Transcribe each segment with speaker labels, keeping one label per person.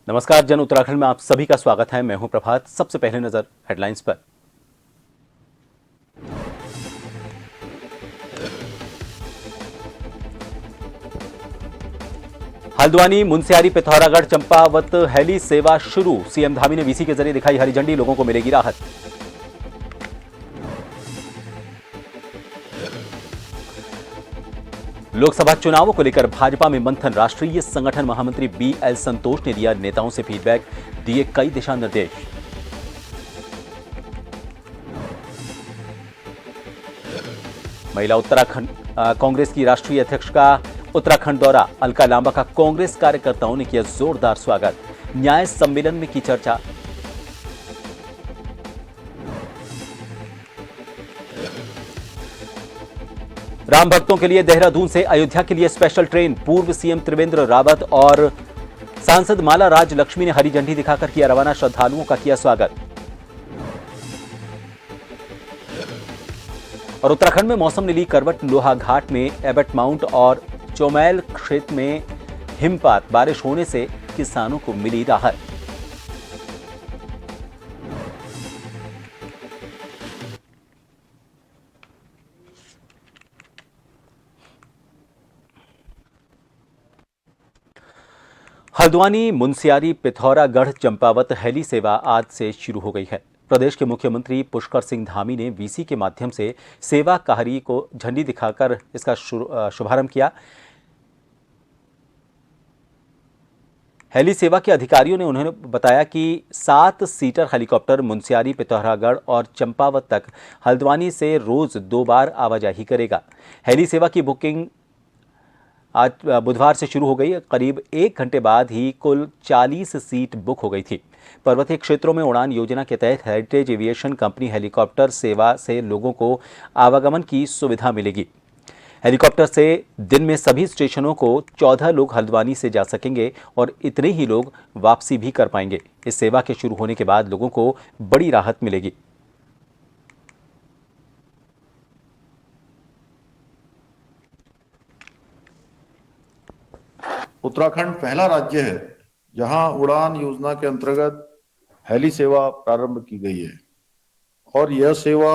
Speaker 1: नमस्कार। जन उत्तराखंड में आप सभी का स्वागत है। मैं हूं प्रभात। सबसे पहले नजर हेडलाइंस पर। हल्द्वानी, मुनस्यारी, पिथौरागढ़, चंपावत हेली सेवा शुरू। सीएम धामी ने वीसी के जरिए दिखाई हरी झंडी। लोगों को मिलेगी राहत। लोकसभा चुनावों को लेकर भाजपा में मंथन। राष्ट्रीय संगठन महामंत्री बीएल संतोष ने दिया नेताओं से फीडबैक, दिए कई दिशा निर्देश। महिला उत्तराखंड कांग्रेस की राष्ट्रीय अध्यक्ष का उत्तराखंड दौरा। अलका लांबा का कांग्रेस कार्यकर्ताओं ने किया जोरदार स्वागत। न्याय सम्मेलन में की चर्चा। राम भक्तों के लिए देहरादून से अयोध्या के लिए स्पेशल ट्रेन। पूर्व सीएम त्रिवेंद्र रावत और सांसद माला राज लक्ष्मी ने हरी झंडी दिखाकर किया रवाना। श्रद्धालुओं का किया स्वागत। और उत्तराखंड में मौसम ने ली करवट। लोहाघाट में एबट माउंट और चौमैल क्षेत्र में हिमपात। बारिश होने से किसानों को मिली राहत। हल्द्वानी, मुनस्यारी, पिथौरागढ़, चंपावत हेली सेवा आज से शुरू हो गई है। प्रदेश के मुख्यमंत्री पुष्कर सिंह धामी ने वीसी के माध्यम से सेवा कहरी को झंडी दिखाकर इसका शुभारंभ किया। हेली सेवा के अधिकारियों ने उन्होंने बताया कि 7 सीटर हेलीकॉप्टर मुनस्यारी, पिथौरागढ़ और चंपावत तक हल्द्वानी से रोज 2 बार आवाजाही करेगा। हेली सेवा की बुकिंग आज बुधवार से शुरू हो गई। करीब 1 घंटे बाद ही कुल 40 सीट बुक हो गई थी। पर्वतीय क्षेत्रों में उड़ान योजना के तहत हेरिटेज एविएशन कंपनी हेलीकॉप्टर सेवा से लोगों को आवागमन की सुविधा मिलेगी। हेलीकॉप्टर से दिन में सभी स्टेशनों को 14 लोग हल्द्वानी से जा सकेंगे और इतने ही लोग वापसी भी कर पाएंगे। इस सेवा के शुरू होने के बाद लोगों को बड़ी राहत मिलेगी।
Speaker 2: उत्तराखंड पहला राज्य है जहां उड़ान योजना के अंतर्गत हेली सेवा प्रारंभ की गई है और यह सेवा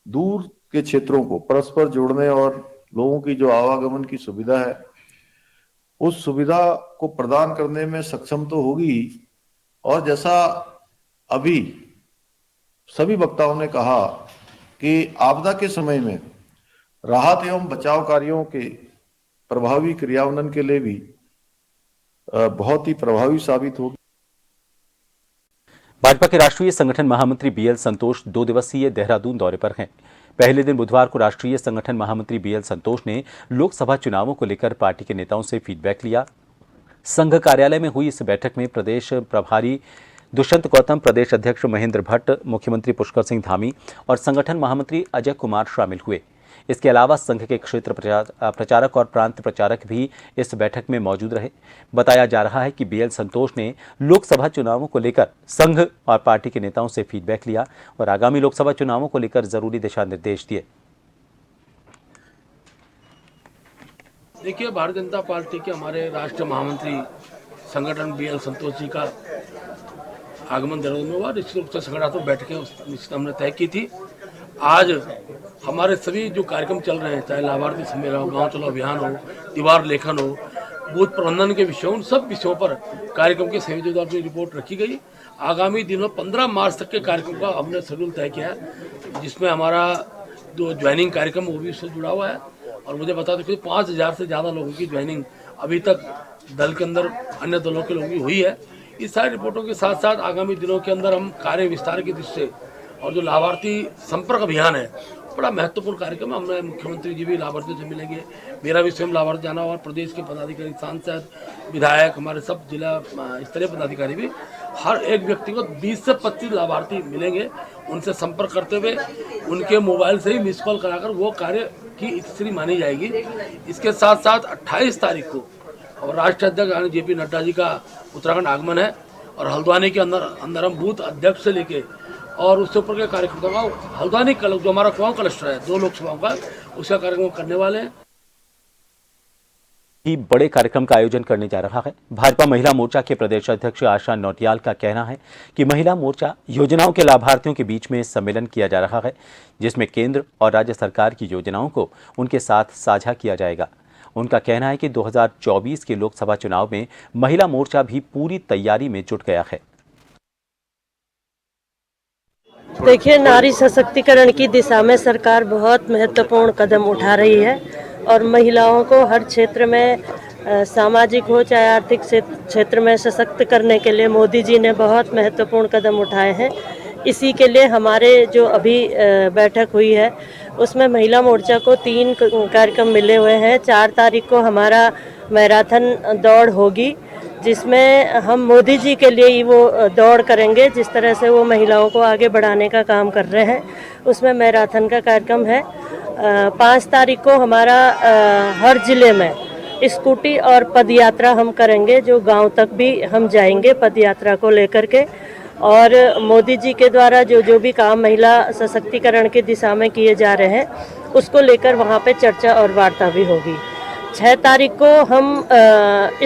Speaker 2: दूर के क्षेत्रों को परस्पर जोड़ने और लोगों की जो आवागमन की सुविधा है उस सुविधा को प्रदान करने में सक्षम तो होगी। और जैसा अभी सभी वक्ताओं ने कहा कि आपदा के समय में राहत एवं बचाव कार्यों के प्रभावी क्रियान्वयन के लिए भी बहुत ही प्रभावी साबित होगी।
Speaker 1: भाजपा के राष्ट्रीय संगठन महामंत्री बीएल संतोष 2 दिवसीय देहरादून दौरे पर हैं। पहले दिन बुधवार को राष्ट्रीय संगठन महामंत्री बीएल संतोष ने लोकसभा चुनावों को लेकर पार्टी के नेताओं से फीडबैक लिया। संघ कार्यालय में हुई इस बैठक में प्रदेश प्रभारी दुष्यंत गौतम, प्रदेश अध्यक्ष महेंद्र भट्ट, मुख्यमंत्री पुष्कर सिंह धामी और संगठन महामंत्री अजय कुमार शामिल हुए। इसके अलावा संघ के क्षेत्र प्रचारक और प्रांत प्रचारक भी इस बैठक में मौजूद रहे। बताया जा रहा है कि बीएल संतोष ने लोकसभा चुनावों को लेकर संघ और पार्टी के नेताओं से फीडबैक लिया और आगामी लोकसभा चुनावों को लेकर जरूरी दिशा निर्देश दिए।
Speaker 3: देखिए, भारतीय जनता पार्टी के हमारे राष्ट्रीय महामंत्री संगठन बीएल संतोष जी का आगमन देहरादून में हुआ। निश्चित रूप से संगठनात्मक बैठकें निश्चित हमने तय की थी। आज हमारे सभी जो कार्यक्रम चल रहे हैं, चाहे लाभार्थी सम्मेलन, गाँव चलो अभियान हो, दीवार लेखन हो, बूथ प्रबंधन के विषयों, उन सब विषयों पर कार्यक्रम के संयोजक द्वारा में रिपोर्ट रखी गई। आगामी दिनों 15 मार्च तक के कार्यक्रम का हमने शेड्यूल तय किया है, जिसमें हमारा जो ज्वाइनिंग कार्यक्रम वो भी उससे जुड़ा हुआ है। और मुझे बता दें कि 5000 से ज़्यादा लोगों की ज्वाइनिंग अभी तक दल के अंदर अन्य दलों के लोगों की हुई है। इस सारी रिपोर्टों के साथ साथ आगामी दिनों के अंदर हम कार्य विस्तार की दृष्टि से और जो लाभार्थी संपर्क अभियान है, बड़ा महत्वपूर्ण कार्यक्रम है। हमने मुख्यमंत्री जी भी लाभार्थियों से मिलेंगे, मेरा भी स्वयं लाभार्थी जाना और प्रदेश के पदाधिकारी, सांसद, विधायक, हमारे सब जिला स्तरीय पदाधिकारी भी, हर एक व्यक्ति को 20 से 25 लाभार्थी मिलेंगे। उनसे संपर्क करते हुए उनके मोबाइल से ही मिस कॉल कराकर वो कार्य की स्थिति मानी जाएगी। इसके साथ साथ 28 तारीख को और राष्ट्रीय अध्यक्ष यानी जेपी नड्डा जी का उत्तराखंड आगमन है और हल्द्वानी के अंदर हम बूथ अध्यक्ष से लेके और उससे ऊपर के कार्यक्रमों का हल्द्वानी जो हमारा कुआं क्लस्टर है 2 लोकसभाओं का, उसका कार्यक्रम करने वाले हैं।
Speaker 1: ही बड़े कार्यक्रम का आयोजन करने जा रहा है। भाजपा महिला मोर्चा के प्रदेश अध्यक्ष आशा नौटियाल का कहना है कि महिला मोर्चा योजनाओं के लाभार्थियों के बीच में सम्मेलन किया जा रहा है, जिसमें केंद्र और राज्य सरकार की योजनाओं को उनके साथ साझा किया जाएगा। उनका कहना है कि 2024 के लोकसभा चुनाव में महिला मोर्चा भी पूरी तैयारी में जुट गया है।
Speaker 4: देखिए, नारी सशक्तिकरण की दिशा में सरकार बहुत महत्वपूर्ण कदम उठा रही है और महिलाओं को हर क्षेत्र में सामाजिक हो चाहे आर्थिक क्षेत्र में सशक्त करने के लिए मोदी जी ने बहुत महत्वपूर्ण कदम उठाए हैं। इसी के लिए हमारे जो अभी बैठक हुई है उसमें महिला मोर्चा को 3 कार्यक्रम मिले हुए हैं। 4 तारीख को हमारा मैराथन दौड़ होगी, जिसमें हम मोदी जी के लिए ही वो दौड़ करेंगे। जिस तरह से वो महिलाओं को आगे बढ़ाने का काम कर रहे हैं, उसमें मैराथन का कार्यक्रम है। 5 तारीख को हमारा हर जिले में स्कूटी और पदयात्रा हम करेंगे, जो गांव तक भी हम जाएंगे पदयात्रा को लेकर के। और मोदी जी के द्वारा जो भी काम महिला सशक्तिकरण की दिशा में किए जा रहे हैं उसको लेकर वहाँ पे चर्चा और वार्ता भी होगी। 6 तारीख को हम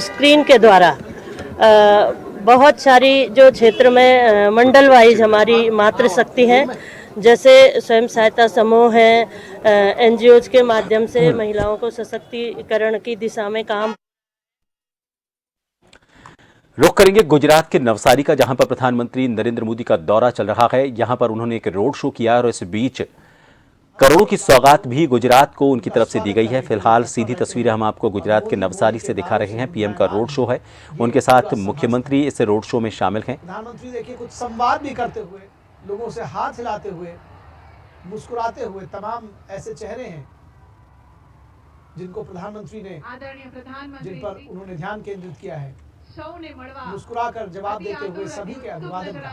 Speaker 4: स्क्रीन के द्वारा बहुत सारी जो क्षेत्र में मंडल वाइज हमारी मातृशक्ति हैं, जैसे स्वयं सहायता समूह हैं, एनजीओज के माध्यम से महिलाओं को सशक्तिकरण की दिशा में काम।
Speaker 1: रुख करेंगे गुजरात के नवसारी का, जहां पर प्रधानमंत्री नरेंद्र मोदी का दौरा चल रहा है। यहां पर उन्होंने एक रोड शो किया और इस बीच करोड़ों की सौगात भी गुजरात को उनकी तरफ से दी गई है। फिलहाल सीधी तस्वीरें हम आपको गुजरात के नवसारी से दिखा रहे हैं। पीएम का रोड शो है, उनके साथ मुख्यमंत्री इस रोड शो में शामिल हैं।
Speaker 5: प्रधानमंत्री देखिए कुछ संवाद भी करते हुए, लोगों से हाथ हिलाते हुए, मुस्कुराते हुए, तमाम ऐसे चेहरे हैं जिनको प्रधानमंत्री ने, जिन पर उन्होंने ध्यान केंद्रित किया है। मुस्कुराकर जवाब देते हुए सभी के अभिवादन का।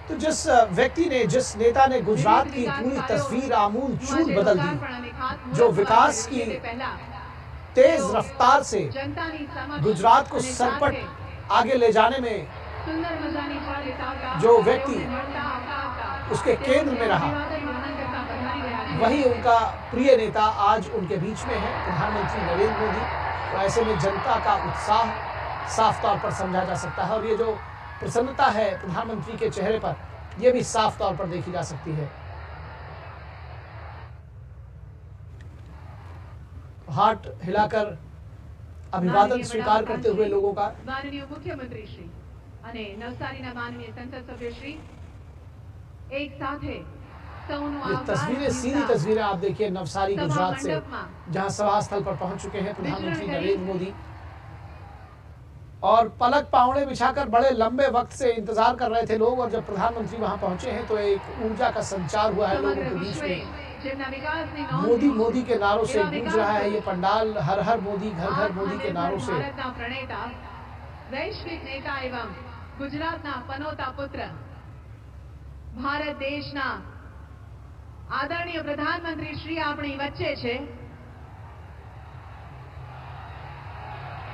Speaker 5: तो जिस व्यक्ति ने, जिस नेता ने गुजरात की पूरी तस्वीर आमूल चूल बदल दी, जो विकास की तेज रफ्तार से गुजरात को सरपट आगे ले जाने में जो व्यक्ति उसके केंद्र में रहा, वही उनका प्रिय नेता आज उनके बीच में है, प्रधानमंत्री नरेंद्र मोदी। तो ऐसे में जनता का उत्साह साफ तौर पर समझा जा सकता है और ये जो प्रसन्नता है प्रधानमंत्री के चेहरे पर, यह भी साफ तौर पर देखी जा सकती है। हाथ हिलाकर अभिवादन स्वीकार करते हुए लोगों का।
Speaker 6: माननीय मुख्यमंत्री श्री અને નવસારીના માનનીય સંસદ સભ્ય શ્રી એક સાથે
Speaker 5: ये तस्वीरें, सीधी तस्वीरें आप देखिए नवसारी गुजरात से, जहां सभा स्थल पर पहुंच चुके हैं प्रधानमंत्री नरेंद्र मोदी और पलक पावड़े बिछाकर बड़े लंबे वक्त से इंतजार कर रहे थे लोग। और जब प्रधानमंत्री वहां पहुंचे हैं तो एक ऊर्जा का संचार हुआ है लोगों के बीच में। मोदी मोदी के नारों से गूंज रहा है ये पंडाल, हर हर मोदी, घर घर मोदी के नारों से।
Speaker 6: वैश्विक नेता एवं गुजरातना पनोता पुत्र, भारत देशना आदरणीय प्रधानमंत्री श्री अपनी वच्चे छे।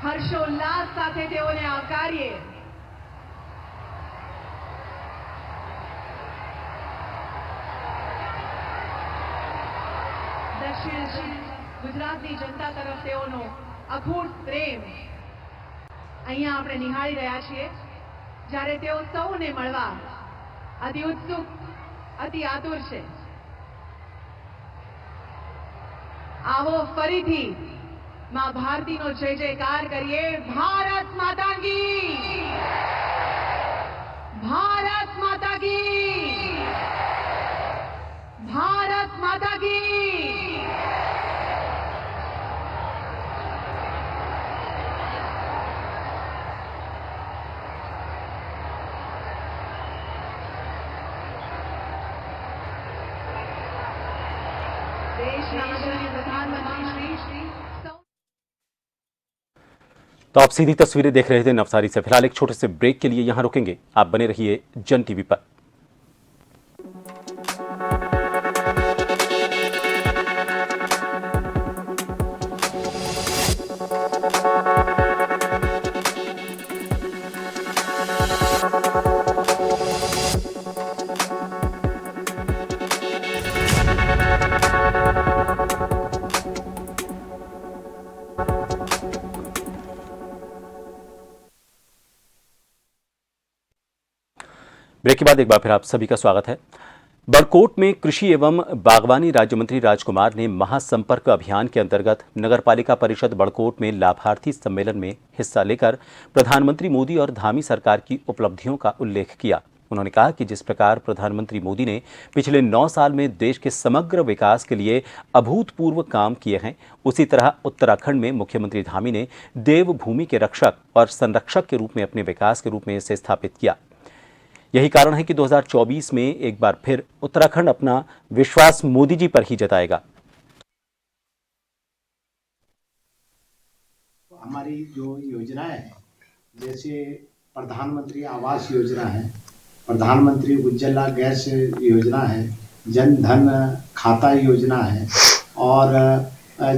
Speaker 6: हर्षोल्लास साथे तेओने आवकारीए। दक्षिण गुजरातनी जनता तरफ तेओनो अखूट प्रेम અહીંયા આપણે નિહાળી રહ્યા છીએ, જ્યારે તેઓ સૌને મળવા અતિ ઉત્સુક, અતિ આતુર છે। आवो फरीथी मां भारती नो जय जयकार करिए। भारत माता की, भारत माता की, भारत माता की।
Speaker 1: तो आप सीधी तस्वीरें देख रहे थे नवसारी से। फिलहाल एक छोटे से ब्रेक के लिए यहां रुकेंगे, आप बने रहिए जन टीवी पर। ब्रेक के बाद एक बार फिर आप सभी का स्वागत है। बड़कोट में कृषि एवं बागवानी राज्य मंत्री राजकुमार ने महासंपर्क अभियान के अंतर्गत नगरपालिका परिषद बड़कोट में लाभार्थी सम्मेलन में हिस्सा लेकर प्रधानमंत्री मोदी और धामी सरकार की उपलब्धियों का उल्लेख किया। उन्होंने कहा कि जिस प्रकार प्रधानमंत्री मोदी ने पिछले 9 साल में देश के समग्र विकास के लिए अभूतपूर्व काम किए हैं, उसी तरह उत्तराखंड में मुख्यमंत्री धामी ने देवभूमि के रक्षक और संरक्षक के रूप में अपने विकास के रूप में इसे स्थापित किया। यही कारण है कि 2024 में एक बार फिर उत्तराखंड अपना विश्वास मोदी जी पर ही जताएगा।
Speaker 5: हमारी जो योजनाएं हैं, जैसे प्रधानमंत्री आवास योजना है, प्रधानमंत्री उज्ज्वला गैस योजना है, जन धन खाता योजना है और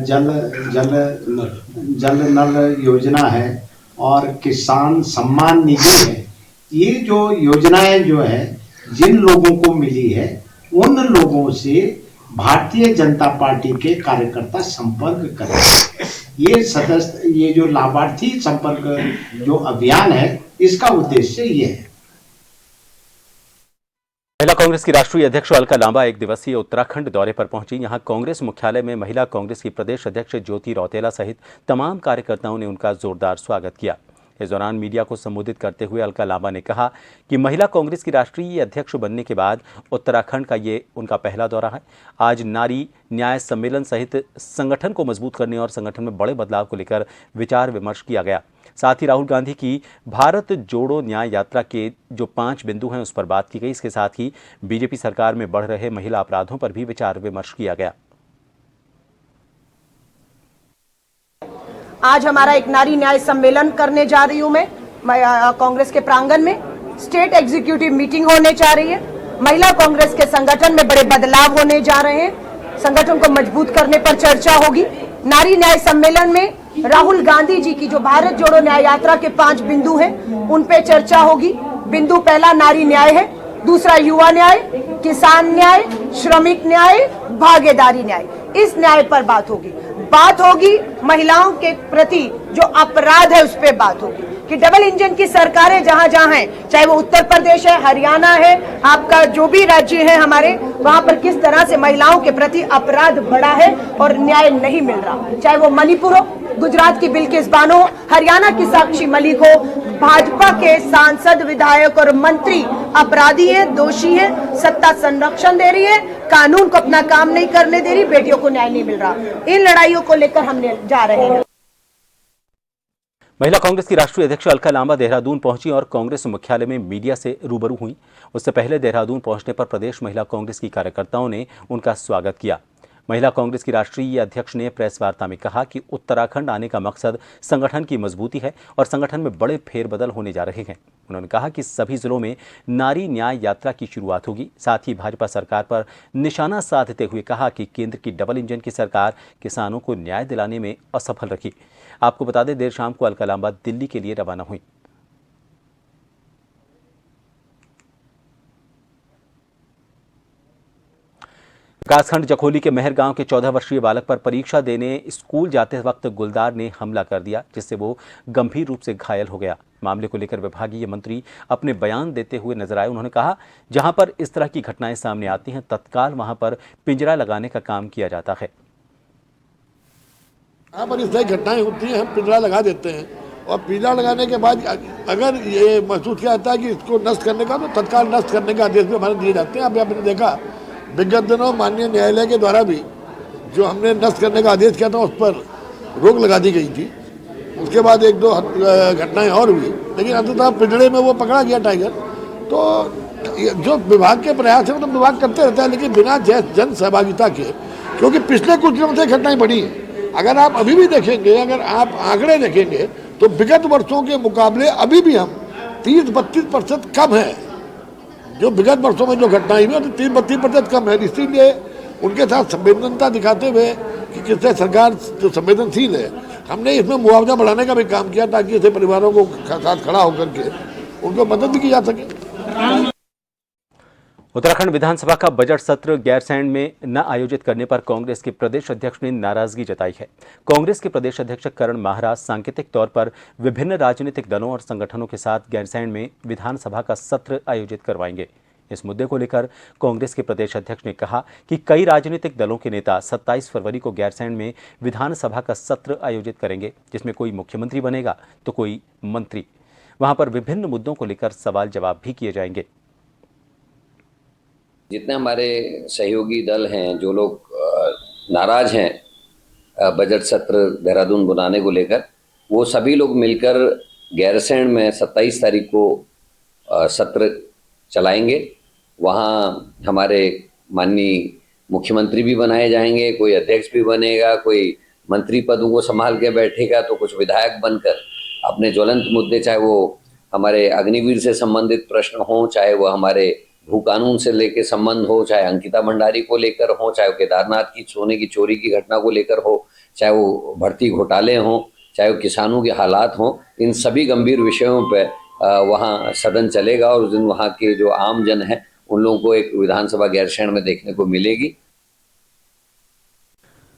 Speaker 5: जल नल योजना है और किसान सम्मान निधि है। ये जो योजनाएं जो है जिन लोगों को मिली है उन लोगों से भारतीय जनता पार्टी के कार्यकर्ता संपर्क करें। ये जो लाभार्थी संपर्क जो अभियान है, इसका उद्देश्य ये है।
Speaker 1: महिला कांग्रेस की राष्ट्रीय अध्यक्ष अलका लांबा एक दिवसीय उत्तराखंड दौरे पर पहुंची। यहां कांग्रेस मुख्यालय में महिला कांग्रेस की प्रदेश अध्यक्ष ज्योति रौतेला सहित तमाम कार्यकर्ताओं ने उनका जोरदार स्वागत किया। इस दौरान मीडिया को संबोधित करते हुए अलका लांबा ने कहा कि महिला कांग्रेस की राष्ट्रीय अध्यक्ष बनने के बाद उत्तराखंड का ये उनका पहला दौरा है। आज नारी न्याय सम्मेलन सहित संगठन को मजबूत करने और संगठन में बड़े बदलाव को लेकर विचार विमर्श किया गया। साथ ही राहुल गांधी की भारत जोड़ो न्याय यात्रा के जो 5 बिंदु हैं उस पर बात की गई। इसके साथ ही बीजेपी सरकार में बढ़ रहे महिला अपराधों पर भी विचार विमर्श किया गया।
Speaker 7: आज हमारा एक नारी न्याय सम्मेलन करने जा रही हूं मैं कांग्रेस के प्रांगण में। स्टेट एग्जीक्यूटिव मीटिंग होने जा रही है। महिला कांग्रेस के संगठन में बड़े बदलाव होने जा रहे हैं। संगठन को मजबूत करने पर चर्चा होगी। नारी न्याय सम्मेलन में राहुल गांधी जी की जो भारत जोड़ो न्याय यात्रा के 5 बिंदु हैं उन पे चर्चा होगी। बिंदु पहला नारी न्याय है, दूसरा युवा न्याय, किसान न्याय, श्रमिक न्याय, भागीदारी न्याय। इस न्याय पर बात होगी। महिलाओं के प्रति जो अपराध है उस पर बात होगी कि डबल इंजन की सरकारें जहां हैं, चाहे वो उत्तर प्रदेश है, हरियाणा है, आपका जो भी राज्य है हमारे, वहां पर किस तरह से महिलाओं के प्रति अपराध बढ़ा है और न्याय नहीं मिल रहा। चाहे वो मणिपुर हो, गुजरात की बिल्किस बानो हो, हरियाणा की साक्षी मलिक हो, भाजपा के सांसद, विधायक और मंत्री अपराधी है, दोषी है, सत्ता संरक्षण दे रही है, कानून को अपना काम नहीं करने दे रही, बेटियों को न्याय नहीं मिल रहा। इन लड़ाइयों को लेकर हम जा रहे हैं।
Speaker 1: महिला कांग्रेस की राष्ट्रीय अध्यक्ष अलका लांबा देहरादून पहुंची और कांग्रेस मुख्यालय में मीडिया से रूबरू हुई। उससे पहले देहरादून पहुंचने पर प्रदेश महिला कांग्रेस की कार्यकर्ताओं ने उनका स्वागत किया। महिला कांग्रेस की राष्ट्रीय अध्यक्ष ने प्रेस वार्ता में कहा कि उत्तराखंड आने का मकसद संगठन की मजबूती है और संगठन में बड़े फेरबदल होने जा रहे हैं। उन्होंने कहा कि सभी जिलों में नारी न्याय यात्रा की शुरुआत होगी। साथ ही भाजपा सरकार पर निशाना साधते हुए कहा कि केंद्र की डबल इंजन की सरकार किसानों को न्याय दिलाने में असफल रही। आपको बता दें, देर शाम को अलका लांबा दिल्ली के लिए रवाना हुई। विकासखंड जखोली के मेहर गांव के 14 वर्षीय बालक पर परीक्षा देने स्कूल जाते वक्त गुलदार ने हमला कर दिया, जिससे वो गंभीर रूप से घायल हो गया। मामले को लेकर विभागीय मंत्री अपने बयान देते हुए नजर आए। उन्होंने कहा, जहां पर इस तरह की घटनाएं सामने आती हैं, तत्काल वहां पर पिंजरा लगाने का काम किया जाता है।
Speaker 8: यहाँ पर इस तरह की घटनाएं होती हैं, हम पिंजरा लगा देते हैं और पिंजरा लगाने के बाद अगर ये महसूस किया जाता है कि इसको नष्ट करने का, तो तत्काल नष्ट करने का आदेश भी हमारे दिए जाते हैं। अभी आपने देखा विगत दिनों माननीय न्यायालय के द्वारा भी जो हमने नष्ट करने का आदेश किया था उस पर रोक लगा दी गई थी। उसके बाद 1-2 घटनाएं और हुई, लेकिन अंततः पिंजरे में वो पकड़ा गया टाइगर। तो जो विभाग के प्रयास है वो तो विभाग करते रहता है, लेकिन बिना जन सहभागिता के, क्योंकि पिछले कुछ दिनों से घटनाएं बढ़ी हैं। अगर आप अभी भी देखेंगे, अगर आप आंकड़े देखेंगे तो विगत वर्षों के मुकाबले अभी भी हम 30-32% कम है। जो विगत वर्षों में जो घटनाएं हुई 30-32% कम है। इसीलिए उनके साथ संवेदनता दिखाते हुए कि किससे सरकार जो संवेदनशील है, हमने इसमें मुआवजा बढ़ाने का भी काम किया ताकि ऐसे परिवारों को साथ खड़ा होकर के उनको मदद भी की जा सके।
Speaker 1: उत्तराखंड विधानसभा का बजट सत्र गैरसैंण में न आयोजित करने पर कांग्रेस के प्रदेश अध्यक्ष ने नाराजगी जताई है। कांग्रेस के प्रदेश अध्यक्ष करण महाराज सांकेतिक तौर पर विभिन्न राजनीतिक दलों और संगठनों के साथ गैरसैंण में विधानसभा का सत्र आयोजित करवाएंगे। इस मुद्दे को लेकर कांग्रेस के प्रदेश अध्यक्ष ने कहा कि कई राजनीतिक दलों के नेता 27 फरवरी को गैरसैंण में विधानसभा का सत्र आयोजित करेंगे, जिसमें कोई मुख्यमंत्री बनेगा तो कोई मंत्री। वहां पर विभिन्न मुद्दों को लेकर सवाल जवाब भी किए जाएंगे।
Speaker 9: जितने हमारे सहयोगी दल हैं, जो लोग नाराज हैं बजट सत्र देहरादून बुलाने को लेकर, वो सभी लोग मिलकर गैरसैंण में 27 तारीख को सत्र चलाएंगे। वहाँ हमारे माननीय मुख्यमंत्री भी बनाए जाएंगे, कोई अध्यक्ष भी बनेगा, कोई मंत्री पदों को संभाल के बैठेगा, तो कुछ विधायक बनकर अपने ज्वलंत मुद्दे, चाहे वो हमारे अग्निवीर से संबंधित प्रश्न हो, चाहे वो हमारे भू कानून से लेकर संबंध हो, चाहे अंकिता भंडारी को लेकर हो, चाहे वो केदारनाथ की सोने की चोरी की घटना को लेकर हो, चाहे वो भर्ती घोटाले हों, चाहे वो किसानों के हालात हों, इन सभी गंभीर विषयों पे वहाँ सदन चलेगा और उस दिन वहाँ के जो आम जन हैं उन लोगों को एक विधानसभा गैरसैंण में देखने को मिलेगी।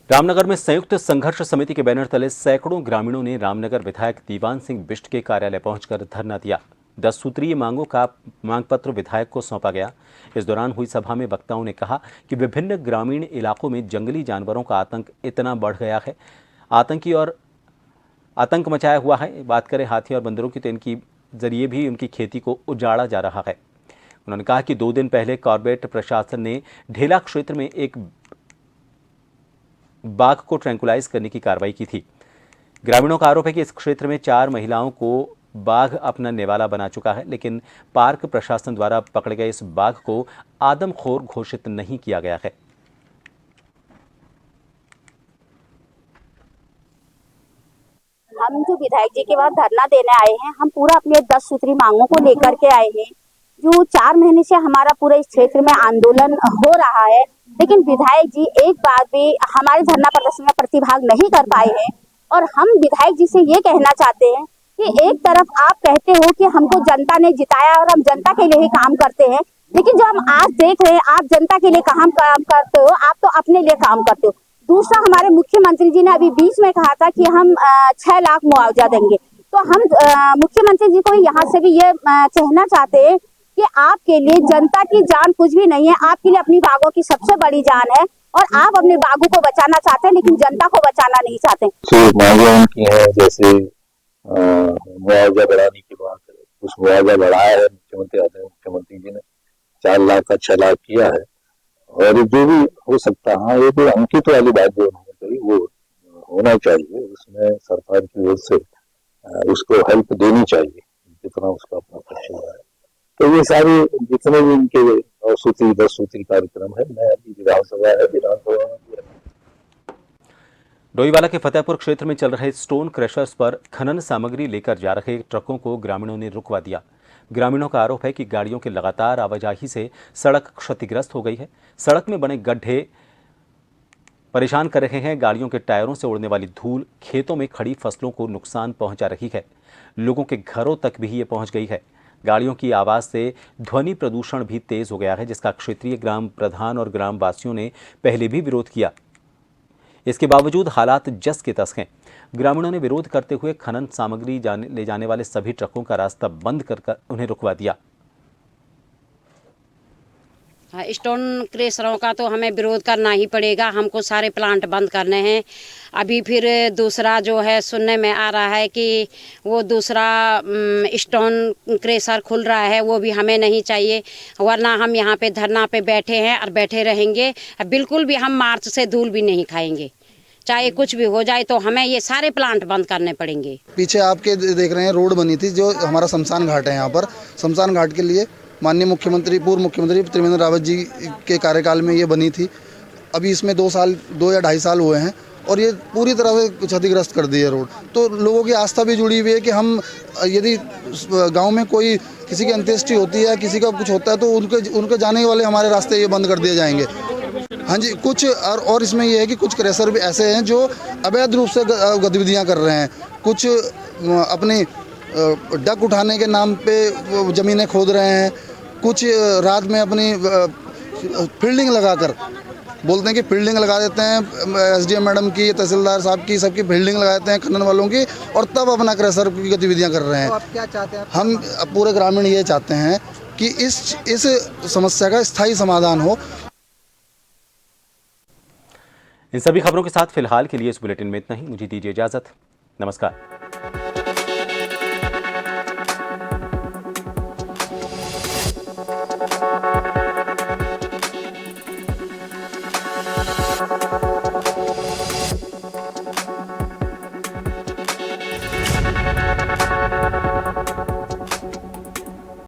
Speaker 1: रामनगर में संयुक्त संघर्ष समिति के बैनर तले सैकड़ों ग्रामीणों ने रामनगर विधायक दीवान सिंह बिष्ट के कार्यालय पहुंचकर धरना दिया। 10 सूत्रीय मांगों का मांग पत्र विधायक को सौंपा गया। इस दौरान हुई सभा में वक्ताओं ने कहा कि विभिन्न ग्रामीण इलाकों में जंगली जानवरों का आतंक इतना बढ़ गया है, आतंक मचाया हुआ है। बात करें हाथी और बंदरों की, तो इनकी जरिए भी उनकी खेती को उजाड़ा जा रहा है। उन्होंने कहा कि 2 दिन पहले कॉर्बेट प्रशासन ने ढेला क्षेत्र में एक बाघ को ट्रैंकुलाइज करने की कार्रवाई की थी। ग्रामीणों का आरोप है कि इस क्षेत्र में 4 महिलाओं को बाघ अपना निवाला बना चुका है, लेकिन पार्क प्रशासन द्वारा पकड़े गए इस बाघ को आदमखोर घोषित नहीं किया गया है।
Speaker 10: हम जो विधायक जी के बाद धरना देने आए हैं, हम पूरा अपने 10 सूत्री मांगों को लेकर के आए हैं। जो 4 महीने से हमारा पूरे इस क्षेत्र में आंदोलन हो रहा है, लेकिन विधायक जी एक बार भी हमारे धरना प्रदर्शन में प्रतिभाग नहीं कर पाए हैं। और हम विधायक जी से ये कहना चाहते हैं कि एक तरफ आप कहते हो कि हमको जनता ने जिताया और हम जनता के लिए ही काम करते हैं, लेकिन जो हम आज देख रहे हैं, आप जनता के लिए काम करते हो, आप तो अपने लिए काम करते हो। दूसरा, हमारे मुख्यमंत्री जी ने अभी बीच में कहा था कि हम 6 लाख मुआवजा देंगे, तो हम मुख्यमंत्री जी को यहाँ से भी ये कहना चाहते हैं कि आपके लिए जनता की जान कुछ भी नहीं है, आपके लिए अपनी बाघों की सबसे बड़ी जान है और आप अपने बाघों को बचाना चाहते हैं, लेकिन जनता को बचाना नहीं चाहते।
Speaker 11: मांगे उनकी है, जैसे मुआवजा बढ़ाने की बात है, कुछ मुआवजा बढ़ाया है मुख्यमंत्री जी ने, 4 लाख का 6 लाख किया है। और जो भी हो सकता है, ये जो अंकित वाली बात जो उन्होंने कही वो होना चाहिए, उसमें सरकार की ओर से उसको हेल्प देनी चाहिए जितना उसका अपना खर्च हो रहा है। तो ये सारे जितने भी इनके 9 सूत्री 10 सूत्री कार्यक्रम है, मैं अभी विधानसभा में
Speaker 1: डोईवाला के फतेहपुर क्षेत्र में चल रहे स्टोन क्रशर्स पर खनन सामग्री लेकर जा रहे ट्रकों को ग्रामीणों ने रुकवा दिया। ग्रामीणों का आरोप है कि गाड़ियों के लगातार आवाजाही से सड़क क्षतिग्रस्त हो गई है। सड़क में बने गड्ढे परेशान कर रहे हैं। गाड़ियों के टायरों से उड़ने वाली धूल खेतों में खड़ी फसलों को नुकसान पहुंचा रही है। लोगों के घरों तक भी ये पहुंच गई है। गाड़ियों की आवाज से ध्वनि प्रदूषण भी तेज हो गया है, जिसका क्षेत्रीय ग्राम प्रधान और ग्रामवासियों ने पहले भी विरोध किया। इसके बावजूद हालात जस के तस हैं। ग्रामीणों ने विरोध करते हुए खनन सामग्री ले जाने वाले सभी ट्रकों का रास्ता बंद कर उन्हें रुकवा दिया।
Speaker 12: स्टोन क्रेशरों का तो हमें विरोध करना ही पड़ेगा, हमको सारे प्लांट बंद करने हैं। अभी फिर दूसरा जो है सुनने में आ रहा है कि वो दूसरा स्टोन क्रेशर खुल रहा है, वो भी हमें नहीं चाहिए, वरना हम यहाँ पे धरना पे बैठे हैं और बैठे रहेंगे। बिल्कुल भी हम मार्च से धूल भी नहीं खाएंगे, चाहे कुछ भी हो जाए, तो हमें ये सारे प्लांट बंद करने पड़ेंगे।
Speaker 13: पीछे आपके देख रहे हैं रोड बनी थी, जो हमारा शमशान घाट है, यहाँ पर शमशान घाट के लिए माननीय मुख्यमंत्री पूर्व मुख्यमंत्री त्रिवेंद्र रावत जी के कार्यकाल में ये बनी थी। अभी इसमें 2 या 2.5 साल हुए हैं और ये पूरी तरह से क्षतिग्रस्त कर दी है रोड। तो लोगों की आस्था भी जुड़ी हुई है कि हम यदि गांव में कोई किसी की अंत्येष्टि होती है, किसी का कुछ होता है, तो उनके जाने वाले हमारे रास्ते ये बंद कर दिए जाएंगे। हाँ जी, कुछ और इसमें ये है कि कुछ क्रेशर भी ऐसे हैं जो अवैध रूप से गतिविधियाँ कर रहे हैं। कुछ अपनी डक उठाने के नाम पे ज़मीनें खोद रहे हैं, कुछ रात में अपनी फील्डिंग लगाकर बोलते हैं कि फील्डिंग लगा देते हैं, एसडीएम मैडम की, तहसीलदार साहब की, सबकी फील्डिंग लगा देते हैं खनन वालों की, और तब अपना क्रशर की गतिविधियां कर रहे हैं।
Speaker 5: तो आप क्या चाहते हैं?
Speaker 13: हम पूरे ग्रामीण ये चाहते हैं कि इस समस्या का स्थायी समाधान हो।
Speaker 1: इन सभी खबरों के साथ फिलहाल के लिए इस बुलेटिन में इतना ही। मुझे दीजिए इजाजत। नमस्कार।